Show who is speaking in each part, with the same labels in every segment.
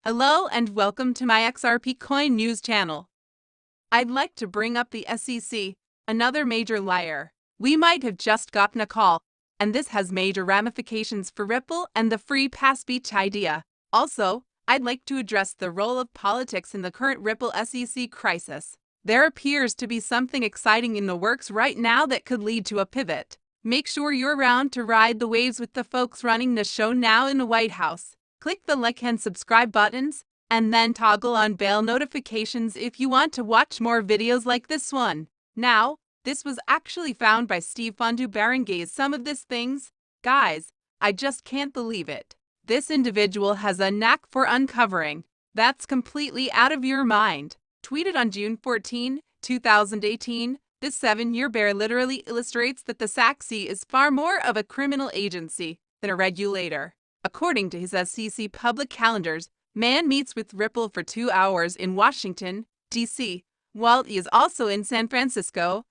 Speaker 1: Hello and welcome to my XRP Coin News channel. I'd like to bring up the SEC, another major liar. We might have just gotten a call, and this has major ramifications for Ripple and the free pass speech idea. Also, I'd like to address the role of politics in the current Ripple SEC crisis. There appears to be something exciting in the works right now that could lead to a pivot. Make sure you're around to ride the waves with the folks running the show now in the White House. Click the like and subscribe buttons, and then toggle on bell notifications if you want to watch more videos like this one. Now, this was actually found by Steve Fondu Barangays. Some of these things, guys, I just can't believe it. This individual has a knack for uncovering. That's completely out of your mind. Tweeted on June 14, 2018, this 7-year bear literally illustrates that the SEC is far more of a criminal agency than a regulator. According to his SEC public calendars, man meets with Ripple for 2 hours in Washington, D.C., while he is also in San Francisco,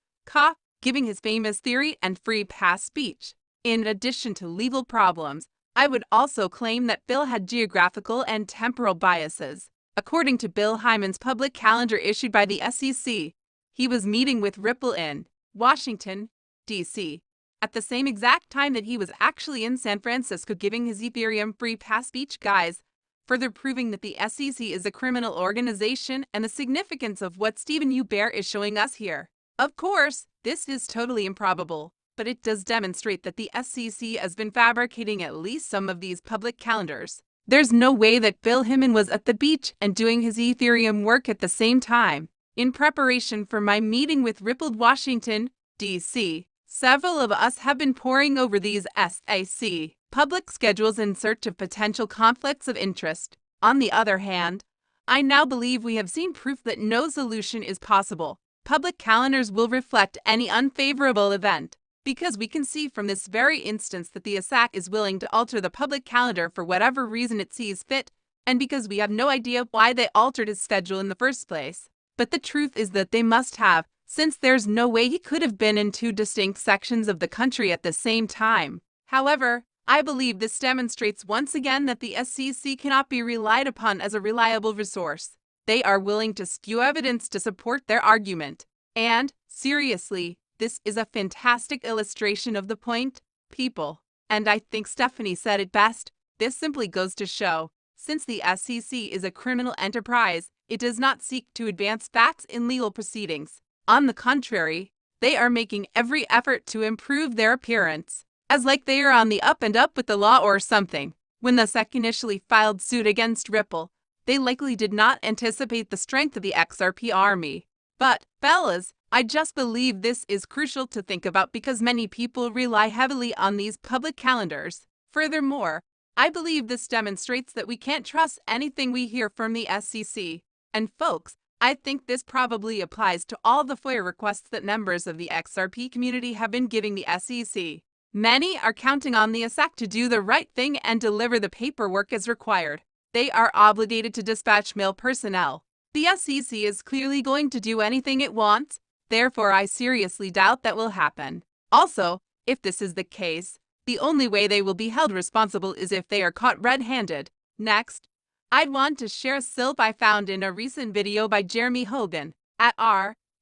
Speaker 1: giving his famous theory and free pass speech. In addition to legal problems, I would also claim that Bill had geographical and temporal biases. According to Bill Hyman's public calendar issued by the SEC, he was meeting with Ripple in Washington, D.C., at the same exact time that he was actually in San Francisco giving his Ethereum free pass speech, guys, further proving that the SEC is a criminal organization and the significance of what Stephen U. Bear is showing us here. Of course, this is totally improbable, but it does demonstrate that the SEC has been fabricating at least some of these public calendars. There's no way that Bill Hyman was at the beach and doing his Ethereum work at the same time. In preparation for my meeting with Ripple Washington, D.C., several of us have been poring over these SEC public schedules in search of potential conflicts of interest. On the other hand, I now believe we have seen proof that no solution is possible. Public calendars will reflect any unfavorable event, because we can see from this very instance that the SEC is willing to alter the public calendar for whatever reason it sees fit, and because we have no idea why they altered his schedule in the first place. But the truth is that they must have, since there's no way he could have been in 2 distinct sections of the country at the same time. However, I believe this demonstrates once again that the SEC cannot be relied upon as a reliable resource. They are willing to spew evidence to support their argument. And, seriously, this is a fantastic illustration of the point, people. And I think Stephanie said it best. This simply goes to show, since the SEC is a criminal enterprise, it does not seek to advance facts in legal proceedings. On the contrary, they are making every effort to improve their appearance, as like they are on the up and up with the law or something. When the SEC initially filed suit against Ripple, they likely did not anticipate the strength of the XRP army. But, fellas, I just believe this is crucial to think about because many people rely heavily on these public calendars. Furthermore, I believe this demonstrates that we can't trust anything we hear from the SEC. And folks, I think this probably applies to all the FOIA requests that members of the XRP community have been giving the SEC. Many are counting on the SEC to do the right thing and deliver the paperwork as required. They are obligated to dispatch mail personnel. The SEC is clearly going to do anything it wants, therefore I seriously doubt that will happen. Also, if this is the case, the only way they will be held responsible is if they are caught red-handed. Next, I'd want to share a slip I found in a recent video by Jeremy Hogan.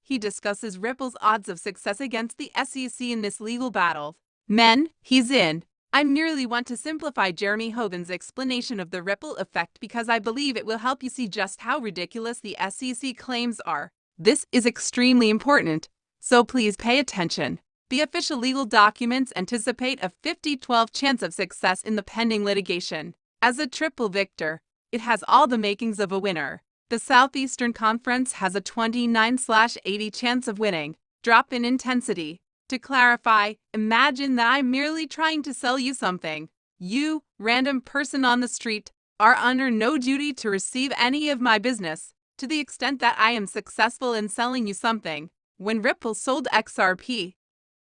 Speaker 1: He discusses Ripple's odds of success against the SEC in this legal battle. Men, he's in. I merely want to simplify Jeremy Hogan's explanation of the Ripple effect because I believe it will help you see just how ridiculous the SEC claims are. This is extremely important, so please pay attention. The official legal documents anticipate a 50-12 chance of success in the pending litigation. As a triple victor, it has all the makings of a winner. The Southeastern Conference has a 29/80 chance of winning. Drop in intensity. To clarify, imagine that I'm merely trying to sell you something. You, random person on the street, are under no duty to receive any of my business, to the extent that I am successful in selling you something. When Ripple sold XRP,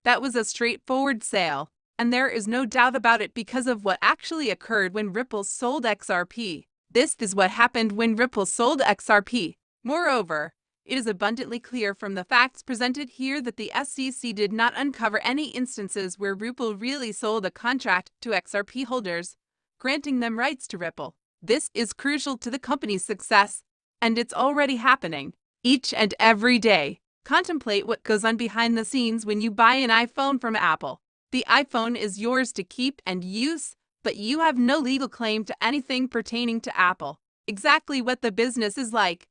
Speaker 1: that was a straightforward sale, and there is no doubt about it because of what actually occurred when Ripple sold XRP. This is what happened when Ripple sold XRP. Moreover, it is abundantly clear from the facts presented here that the SEC did not uncover any instances where Ripple really sold a contract to XRP holders, granting them rights to Ripple. This is crucial to the company's success, and it's already happening. Each and every day, contemplate what goes on behind the scenes when you buy an iPhone from Apple. The iPhone is yours to keep and use, but you have no legal claim to anything pertaining to Apple. Exactly what the business is like.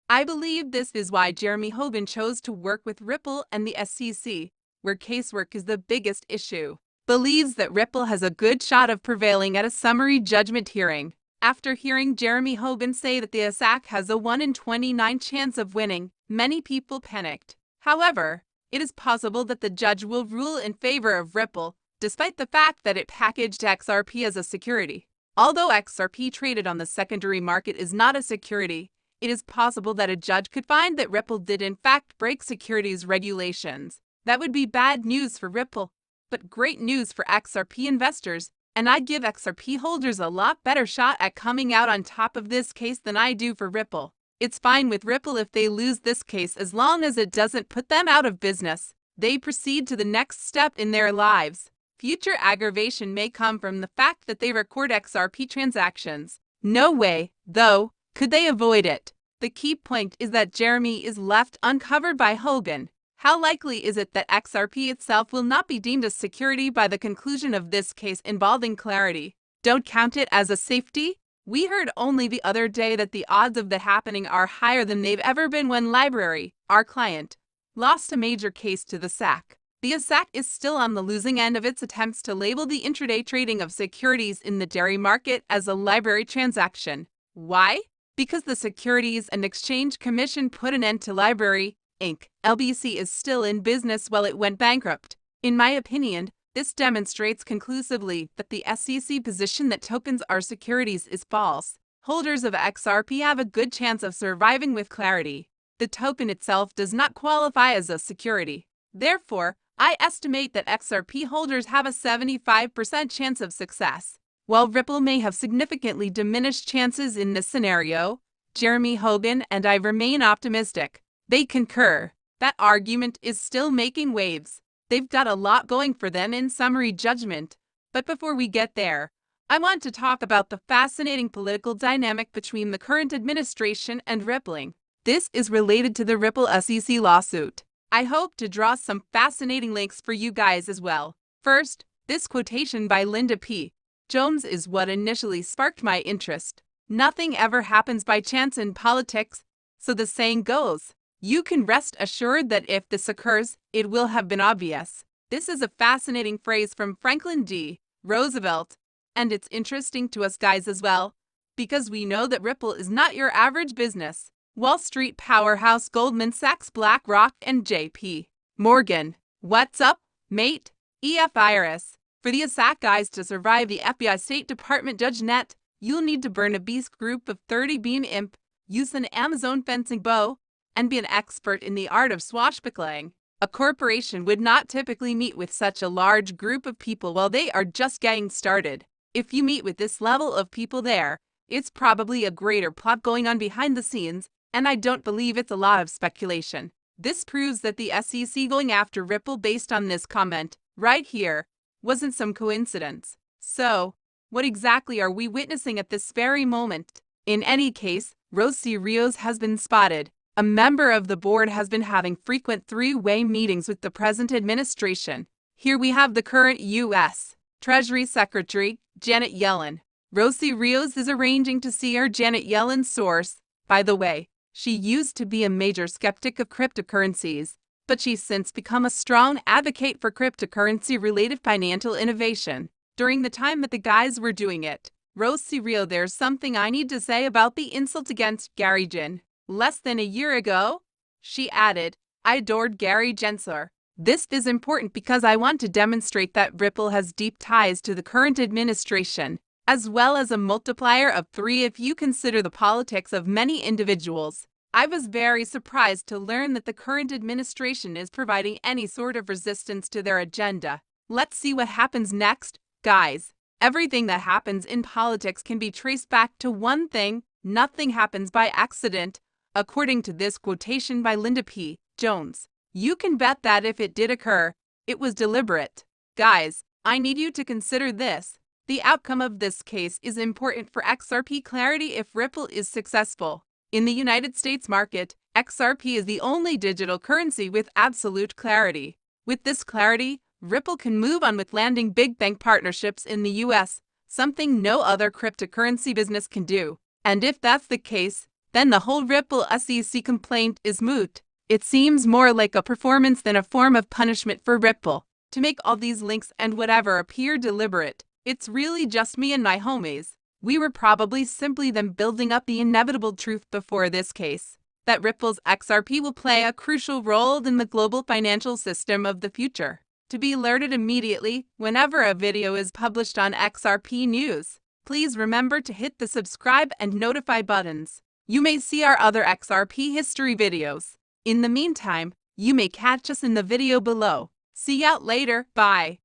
Speaker 1: I believe this is why Jeremy Hogan chose to work with Ripple and the SEC, where casework is the biggest issue. Believes that Ripple has a good shot of prevailing at a summary judgment hearing. After hearing Jeremy Hogan say that the SEC has a 1 in 29 chance of winning, many people panicked. However, it is possible that the judge will rule in favor of Ripple, despite the fact that it packaged XRP as a security. Although XRP traded on the secondary market is not a security, it is possible that a judge could find that Ripple did in fact break securities regulations. That would be bad news for Ripple, but great news for XRP investors, and I'd give XRP holders a lot better shot at coming out on top of this case than I do for Ripple. It's fine with Ripple if they lose this case as long as it doesn't put them out of business. They proceed to the next step in their lives. Future aggravation may come from the fact that they record XRP transactions. No way, though, could they avoid it. The key point is that Jeremy is left uncovered by Hogan. How likely is it that XRP itself will not be deemed a security by the conclusion of this case involving Clarity? Don't count it as a safety? We heard only the other day that the odds of that happening are higher than they've ever been when Library, our client, lost a major case to the SEC. The SEC is still on the losing end of its attempts to label the intraday trading of securities in the dairy market as a Library transaction. Why? Because the Securities and Exchange Commission put an end to Library, Inc. LBC is still in business while it went bankrupt. In my opinion, this demonstrates conclusively that the SEC position that tokens are securities is false. Holders of XRP have a good chance of surviving with Clarity. The token itself does not qualify as a security. Therefore, I estimate that XRP holders have a 75% chance of success. While Ripple may have significantly diminished chances in this scenario, Jeremy Hogan and I remain optimistic. They concur. That argument is still making waves. They've got a lot going for them in summary judgment. But before we get there, I want to talk about the fascinating political dynamic between the current administration and Rippling. This is related to the Ripple SEC lawsuit. I hope to draw some fascinating links for you guys as well. First, this quotation by Linda P. Jones is what initially sparked my interest. Nothing ever happens by chance in politics, so the saying goes. You can rest assured that if this occurs, it will have been obvious. This is a fascinating phrase from Franklin D. Roosevelt, and it's interesting to us guys as well, because we know that Ripple is not your average business. Wall Street powerhouse Goldman Sachs, BlackRock, and J.P. Morgan. What's up, mate? EFIRS. For the SEC guys to survive the FBI State Department Judge Net, you'll need to burn a beast group of 30 beam imp, use an Amazon fencing bow, and be an expert in the art of swashbuckling. A corporation would not typically meet with such a large group of people while they are just getting started. If you meet with this level of people there, it's probably a greater plot going on behind the scenes, and I don't believe it's a lot of speculation. This proves that the SEC going after Ripple based on this comment, right here, wasn't some coincidence. So, what exactly are we witnessing at this very moment? In any case, Rosie Rios has been spotted. A member of the board has been having frequent three-way meetings with the present administration. Here we have the current U.S. Treasury Secretary, Janet Yellen. Rosie Rios is arranging to see her Janet Yellen's source. By the way, she used to be a major skeptic of cryptocurrencies, but she's since become a strong advocate for cryptocurrency-related financial innovation. During the time that the guys were doing it, Rosie Rios, there's something I need to say about the insult against Gary Gin. Less than a year ago, she added, I adored Gary Gensler. This is important because I want to demonstrate that Ripple has deep ties to the current administration, as well as a multiplier of 3 if you consider the politics of many individuals. I was very surprised to learn that the current administration is providing any sort of resistance to their agenda. Let's see what happens next, guys. Everything that happens in politics can be traced back to one thing: nothing happens by accident. According to this quotation by Linda P. Jones, you can bet that if it did occur, it was deliberate. Guys, I need you to consider this. The outcome of this case is important for XRP clarity if Ripple is successful. In the United States market, XRP is the only digital currency with absolute clarity. With this clarity, Ripple can move on with landing big bank partnerships in the US, something no other cryptocurrency business can do. And if that's the case, then the whole Ripple SEC complaint is moot. It seems more like a performance than a form of punishment for Ripple. To make all these links and whatever appear deliberate, it's really just me and my homies. We were probably simply them building up the inevitable truth before this case, that Ripple's XRP will play a crucial role in the global financial system of the future. To be alerted immediately whenever a video is published on XRP News, please remember to hit the subscribe and notify buttons. You may see our other XRP history videos. In the meantime, you may catch us in the video below. See you out later. Bye.